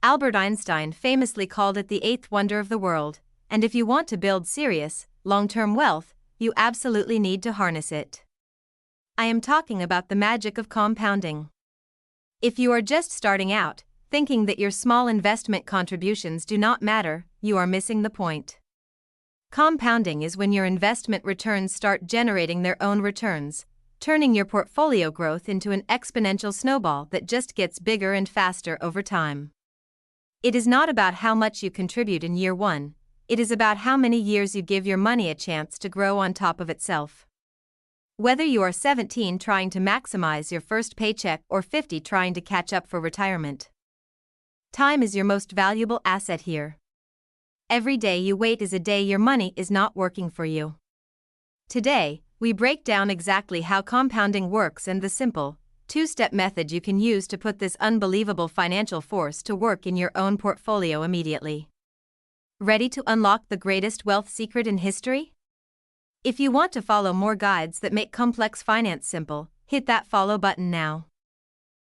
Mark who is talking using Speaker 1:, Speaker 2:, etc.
Speaker 1: Albert Einstein famously called it the eighth wonder of the world, and if you want to build serious, long-term wealth, you absolutely need to harness it. I am talking about the magic of compounding. If you are just starting out, thinking that your small investment contributions do not matter, you are missing the point. Compounding is when your investment returns start generating their own returns, turning your portfolio growth into an exponential snowball that just gets bigger and faster over time. It is not about how much you contribute in year one, it is about how many years you give your money a chance to grow on top of itself. Whether you are 17 trying to maximize your first paycheck or 50 trying to catch up for retirement, time is your most valuable asset here. Every day you wait is a day your money is not working for you. Today, we break down exactly how compounding works and the simple, two-step method you can use to put this unbelievable financial force to work in your own portfolio immediately. Ready to unlock the greatest wealth secret in history? If you want to follow more guides that make complex finance simple, hit that follow button now.